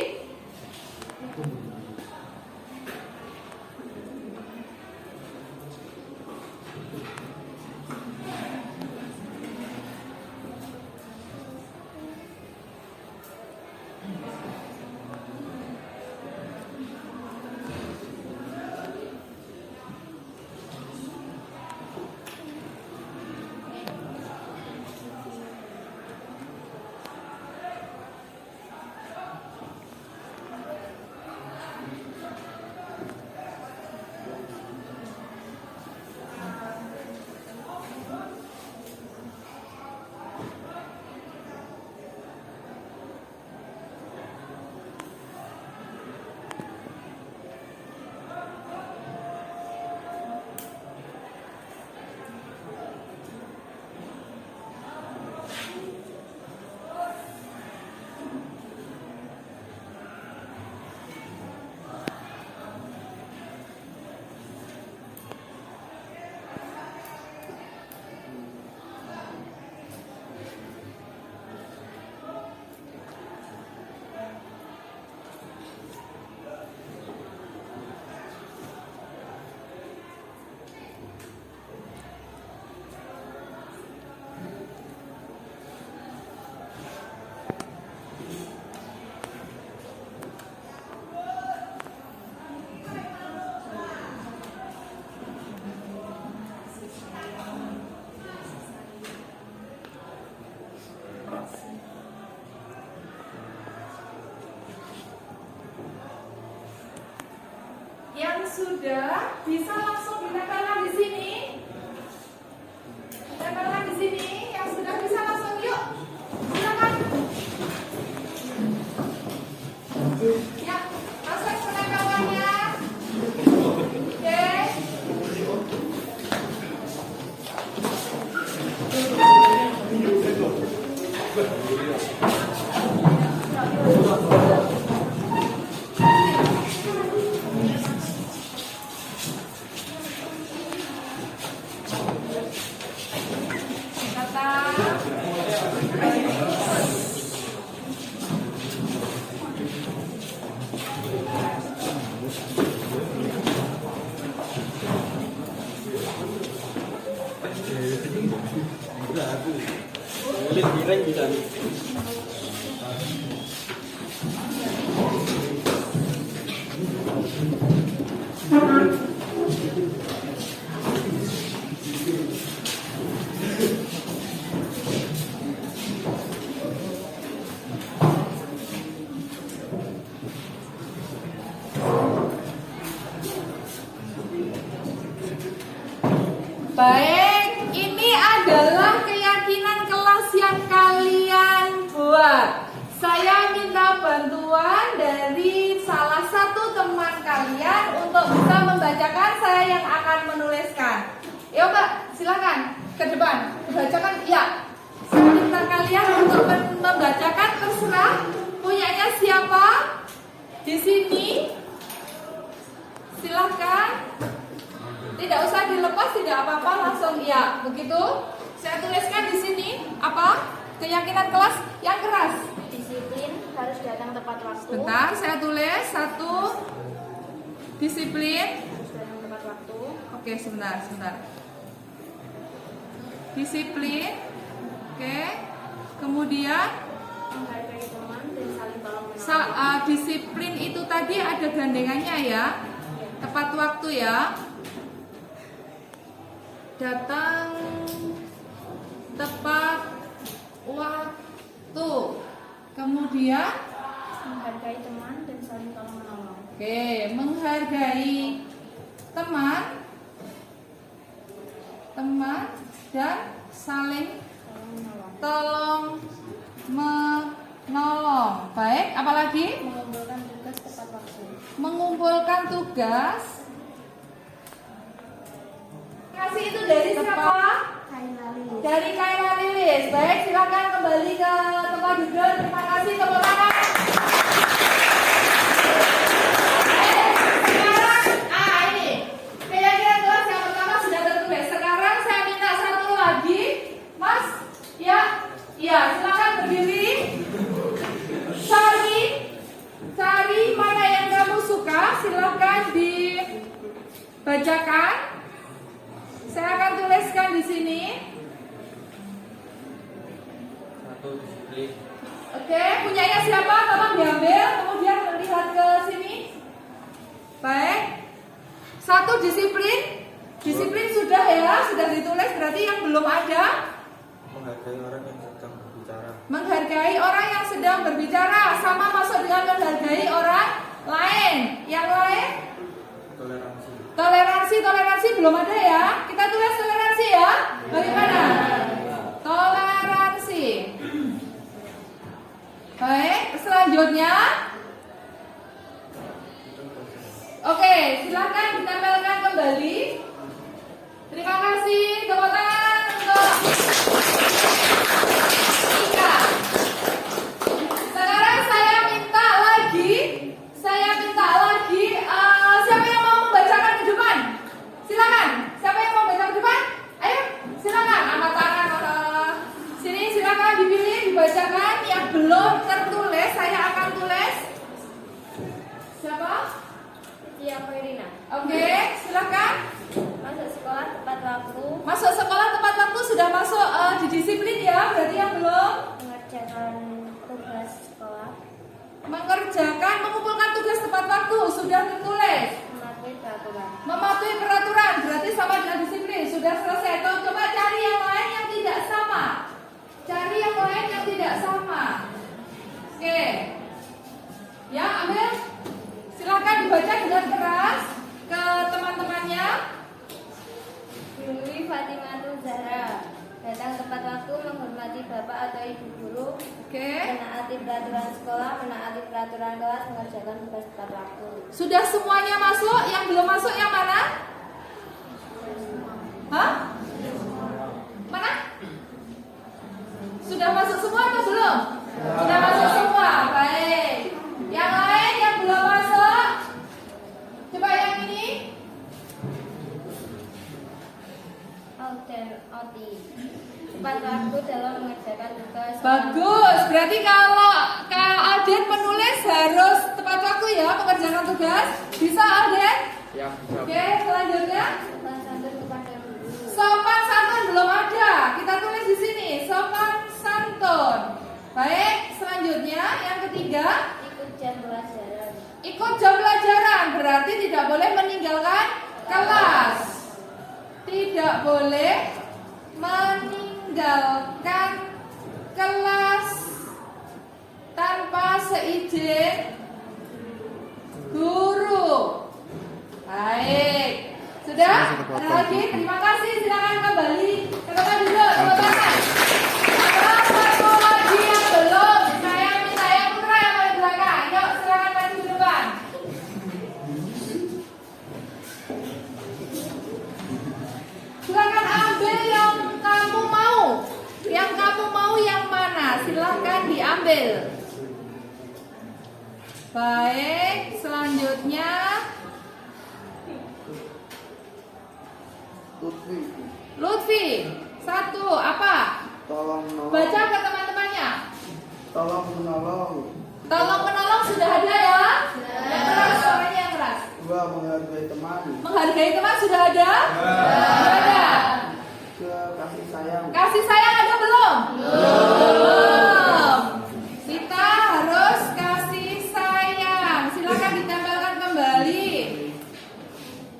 sudah bisa langsung ditempelkan di sini. Tempelkan di sini. Yang sudah bisa langsung yuk. Silakan. Ya, proses penempelannya. Oke. Baik, ini adalah keyakinan kelas yang kalian buat. Saya minta bantuan dari salah satu teman kalian untuk bisa membacakan, saya yang akan menuliskan. Yuk Mbak, silakan ke depan, membacakan. Ya, saya minta kalian untuk membacakan, terserah punyanya siapa di sini. Silakan. Tidak usah dilepas, tidak apa-apa, langsung ya. Begitu. Saya tuliskan di sini apa? Keyakinan kelas yang keras. Disiplin, harus datang tepat waktu. Bentar, saya tulis satu. Disiplin. Harus datang tepat waktu. Oke, sebentar. Disiplin. Oke. Kemudian Menghargai teman dan saling tolong menolong. disiplin itu tadi ada gandengannya ya. Tepat waktu ya. Datang tepat waktu. Kemudian Menghargai teman dan saling tolong menolong. oke, menghargai teman dan saling Tolong menolong. tolong menolong. Baik, apalagi? Mengumpulkan tugas tepat waktu. Mengumpulkan tugas. Kasih itu dari siapa? Kaila Lilis. Dari Kaila Lilis. Baik, silakan kembali ke tempat duduk. Terima kasih, tepuk tangan. Sekarang, ini keyakinan kelas yang pertama sudah tertulis. Sekarang saya minta satu lagi, Mas. Ya, silakan berdiri. Cari mana yang kamu suka. Silakan dibacakan. Saya akan tuliskan di sini. Oke, punyanya siapa? Tolong diambil, kemudian melihat ke sini. Baik. Satu, disiplin. Disiplin sudah ya, sudah ditulis. Berarti yang belum ada. Menghargai orang yang sedang berbicara. Menghargai orang yang sedang berbicara. Sama masuk dengan menghargai orang lain. Yang lain? Toleransi belum ada ya. Kita tulis toleransi ya. Bagaimana? Toleransi. Baik, selanjutnya. Oke, silakan ditempelkan kembali. Terima kasih. Tepuk tangan untuk Ika. Sekarang saya minta lagi. Siapa yang mau membacakan ke depan? Silakan. Siapa yang mau baca ke depan? Ayo, silakan. Angkat tangan. Sini silakan dipilih, dibacakan. Yang belum tertulis, saya akan tulis. Siapa? Tia Ferina. Oke, silakan. Masuk sekolah tepat waktu. Masuk sekolah tepat waktu sudah masuk di disiplin ya. Berarti yang belum Mengerjakan tugas sekolah. mengumpulkan tugas tepat waktu sudah tertulis. Mematuhi peraturan. Mematuhi peraturan berarti sama dengan disiplin. Sudah selesai. Coba cari yang lain yang tidak sama. Cari yang lain yang tidak sama. Oke. Ya, ambil. Silakan dibaca dengan keras ke teman-temannya. Dwi Fatimatul Zahra. Datang tepat waktu, menghormati bapak atau ibu guru, Oke. menaati peraturan sekolah, menaati peraturan kelas, mengerjakan tugas tepat waktu. Sudah semuanya masuk? Yang belum masuk yang mana? Hah? Mana? Sudah masuk semua atau belum? Sudah masuk semua. Baik. Yang lain yang belum masuk? Coba yang ini. Oti. Tepat waktu dalam mengerjakan tugas. Bagus. Berarti kalau Kak Alden menulis harus tepat waktu ya mengerjakan tugas. Bisa Alden? Ya, Oke, selanjutnya. Sopan santun kepada guru. Sopan santun belum ada. Kita tulis di sini. Sopan santun. Baik, selanjutnya yang ketiga. Ikut jam pelajaran. Ikut jam pelajaran berarti tidak boleh meninggalkan kelas. Tidak boleh meninggalkan kelas tanpa seizin guru. Baik. Sudah? Ada lagi? Terima kasih. Silakan kembali. Silakan dulu, teman-teman. Ada satu lagi yang belum? Saya minta yang putra yang paling belakang. Yuk, silakan maju ke depan. Silakan ambil yang kamu mau. Yang kamu mau yang mana? Silakan diambil. Baik, selanjutnya Lutfi. Satu, apa? Tolong menolong. Baca ke teman-temannya. Tolong menolong. Tolong menolong sudah ada ya? Yang keras, suaranya yang keras. 2. Menghargai teman. Menghargai teman sudah ada? Sudah ada. 3. Kasih sayang. Kasih sayang ada belum? Belum. Kita harus kasih sayang. Silakan ditempelkan kembali.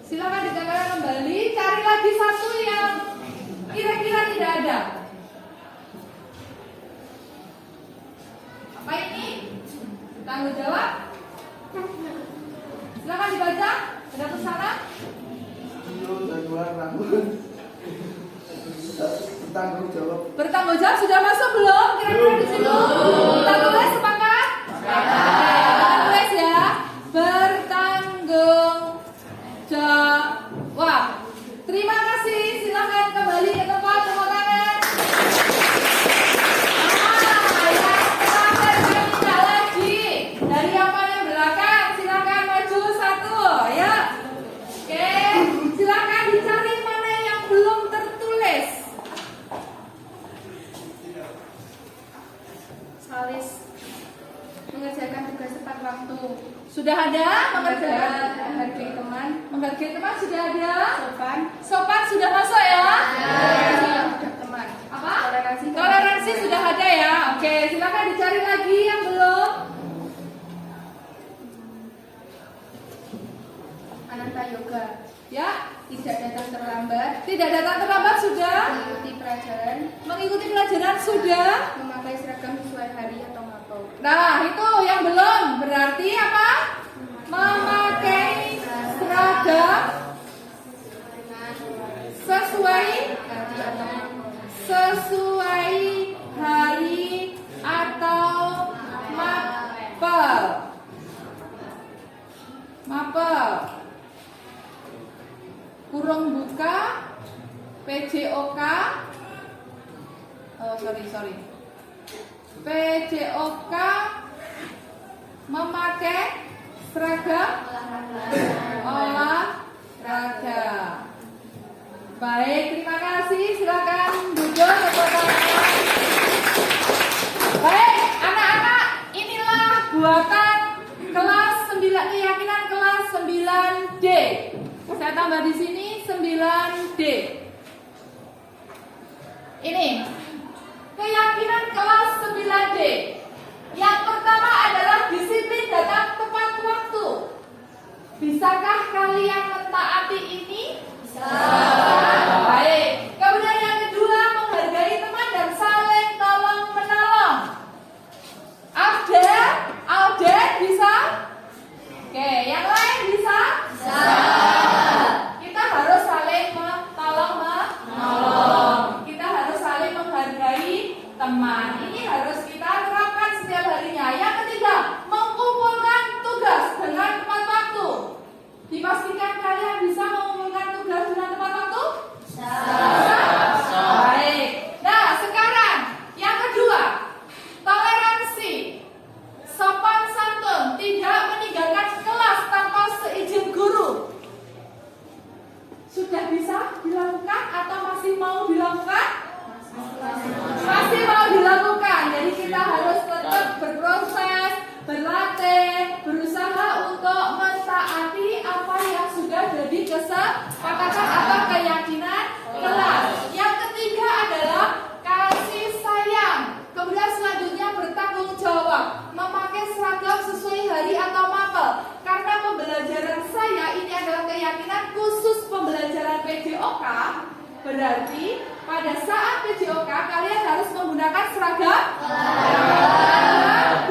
Silakan ditempelkan kembali. Cari lagi satu yang kira-kira tidak ada. Apa ini? Tanggung jawab. Silakan dibaca. Ada kesana. Dulu jadwal rambut. Bertanggung jawab. Bertanggung jawab sudah masuk belum? Kira-kira di situ. Kita tulis sepakat? Kita tulis ya. Bertanggung jawab. Terima kasih. Silakan kembali ke tempat. Tepuk tangan. Yang terakhir saya minta lagi dari yang paling belakang. Silakan maju satu, ya. Oke. Silakan dicari mana yang belum tertulis. Salis mengerjakan tugas tepat waktu. Sudah ada mengerjakan Menghargai teman. menghargai teman sudah ada. Sopan. Sopan sudah masuk ya. Terhadap teman. Apa? Toleransi. Toleransi sudah ada ya. Oke, silakan dicari lagi yang belum. Ananta yoga. Ya, Tidak datang terlambat. tidak datang terlambat sudah. Mengikuti pelajaran. Mengikuti pelajaran sudah. Memakai seragam sesuai hari atau mapel. Nah, itu yang belum. Berarti apa? Memakai seragam sesuai hari atau mapel. Mapel. Kurung buka PJOK. Oh, sorry. PJOK memakai seragam olahraga. Baik, terima kasih. Silakan duduk. Baik, anak-anak, inilah buatan kelas 9, keyakinan kelas 9D. Saya tambah di sini 9D. Ini keyakinan kelas 9D. Yang pertama adalah disiplin datang tepat waktu. Bisakah kalian mentaati ini? Bisa. Baik. Kemudian yang kedua, menghargai teman dan saling tolong menolong. Alden bisa? Oke, yang lain bisa? Bisa. kesepakatan atau keyakinan kelas. Yang ketiga adalah kasih sayang. Kemudian selanjutnya bertanggung jawab, memakai seragam sesuai hari atau mapel. Karena pembelajaran saya ini adalah keyakinan khusus pembelajaran PJOK, berarti pada saat PJOK kalian harus menggunakan seragam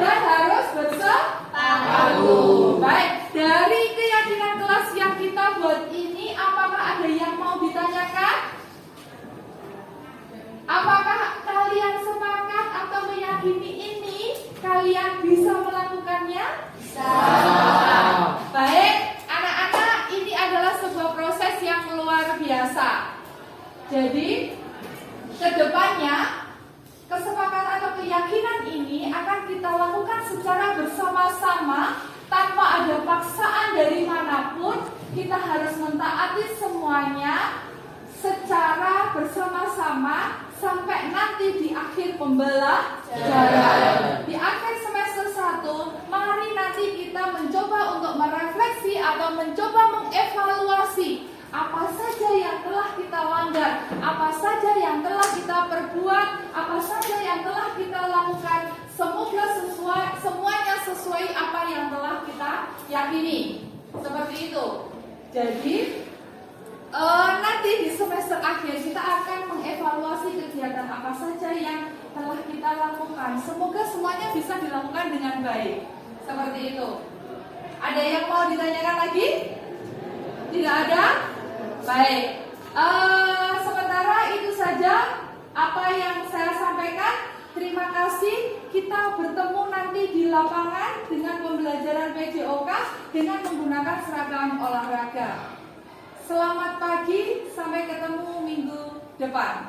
dan harus bersepatu. Baik, dari keyakinan kelas yang kita buat ini, apakah ada yang mau ditanyakan? Apakah kalian sepakat atau meyakini ini kalian bisa melakukannya? Bisa. Baik, anak-anak, ini adalah sebuah proses yang luar biasa. Jadi, kedepannya kesepakatan atau keyakinan ini akan kita lakukan secara bersama-sama tanpa ada paksaan dari manapun. Kita harus mentaati semuanya secara bersama-sama sampai nanti di akhir pembelajaran. Di akhir semester 1, mari nanti kita mencoba untuk merefleksi atau mencoba mengevaluasi apa saja yang telah kita langgar, apa saja yang telah kita perbuat, apa saja yang telah kita lakukan. Semoga semuanya sesuai apa yang telah kita yakini. Seperti itu. Jadi nanti di semester akhir kita akan mengevaluasi kegiatan apa saja yang telah kita lakukan. Semoga semuanya bisa dilakukan dengan baik. Seperti itu. Ada yang mau ditanyakan lagi? Tidak ada? Baik. Sementara itu saja apa yang saya sampaikan. Terima kasih. Kita bertemu nanti di lapangan dengan pembelajaran PJOK dengan menggunakan seragam olahraga. Selamat pagi, sampai ketemu minggu depan.